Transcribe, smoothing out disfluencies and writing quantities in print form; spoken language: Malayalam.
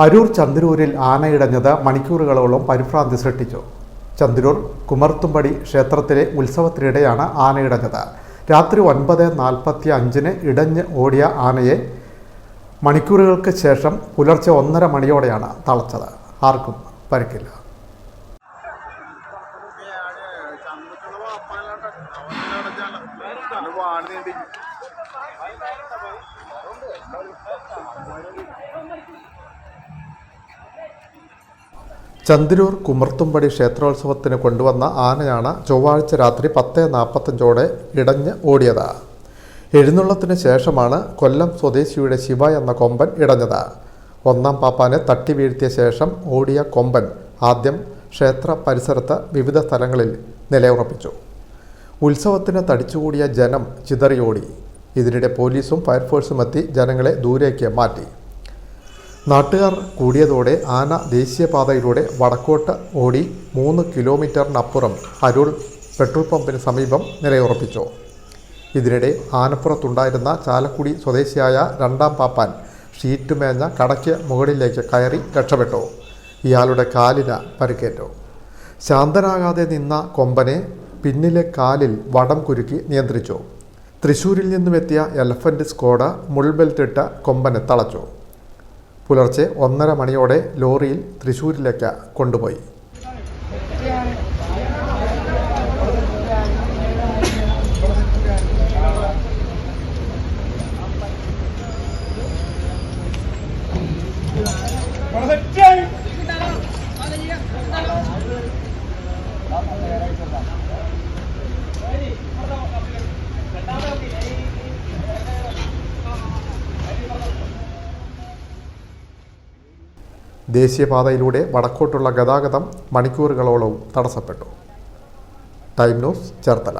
അരൂർ ചന്ദരൂരിൽ ആനയിടഞ്ഞത് മണിക്കൂറുകളോളം പരിഭ്രാന്തി സൃഷ്ടിച്ചു. ചന്ദരൂർ കുമർത്തുംപടി ക്ഷേത്രത്തിലെ ഉത്സവത്തിനിടെയാണ് ആനയിടഞ്ഞത്. രാത്രി 9:45 ഇടഞ്ഞ് ഓടിയ ആനയെ മണിക്കൂറുകൾക്ക് ശേഷം പുലർച്ചെ 1:30 മണിയോടെയാണ് തളച്ചത്. ആർക്കും പരിക്കില്ല. ചന്ദരൂർ കുമർത്തുംപടി ക്ഷേത്രോത്സവത്തിന് കൊണ്ടുവന്ന ആനയാണ് ചൊവ്വാഴ്ച രാത്രി 10:45 ഇടഞ്ഞ് ഓടിയത്. എഴുന്നള്ളത്തിന് ശേഷമാണ് കൊല്ലം സ്വദേശിയുടെ ശിവ എന്ന കൊമ്പൻ ഇടഞ്ഞത്. ഒന്നാം പാപ്പാനെ തട്ടി വീഴ്ത്തിയ ശേഷം ഓടിയ കൊമ്പൻ ആദ്യം ക്ഷേത്ര പരിസരത്ത് വിവിധ സ്ഥലങ്ങളിൽ നിലയുറപ്പിച്ചു. ഉത്സവത്തിന് തടിച്ചുകൂടിയ ജനം ചിതറിയോടി. ഇതിനിടെ പോലീസും ഫയർഫോഴ്സും എത്തി ജനങ്ങളെ ദൂരേക്ക് മാറ്റി. നാട്ടുകാർ കൂടിയതോടെ ആന ദേശീയപാതയിലൂടെ വടക്കോട്ട് ഓടി 3 കിലോമീറ്ററിനപ്പുറം അരൂർ പെട്രോൾ പമ്പിന് സമീപം നിലയുറപ്പിച്ചു. ഇതിനിടെ ആനപ്പുറത്തുണ്ടായിരുന്ന ചാലക്കുടി സ്വദേശിയായ രണ്ടാം പാപ്പാൻ ഷീറ്റ് മേഞ്ഞ കടയ്ക്ക് മുകളിലേക്ക് കയറി രക്ഷപ്പെട്ടു. ഇയാളുടെ കാലിന് പരിക്കേറ്റു. ശാന്തനാകാതെ നിന്ന കൊമ്പനെ പിന്നിലെ കാലിൽ വടം കുരുക്കി നിയന്ത്രിച്ചു. തൃശ്ശൂരിൽ നിന്നുമെത്തിയ എലഫന്റ് സ്ക്വാഡ് മുൾബെൽറ്റിട്ട കൊമ്പനെ തളച്ചു. പുലർച്ചെ 1:30 മണിയോടെ ലോറിയിൽ തൃശ്ശൂരിലേക്ക് കൊണ്ടുപോയി. ദേശീയപാതയിലൂടെ വടക്കോട്ടുള്ള ഗതാഗതം മണിക്കൂറുകളോളം തടസ്സപ്പെട്ടു. Time news, Cherthala.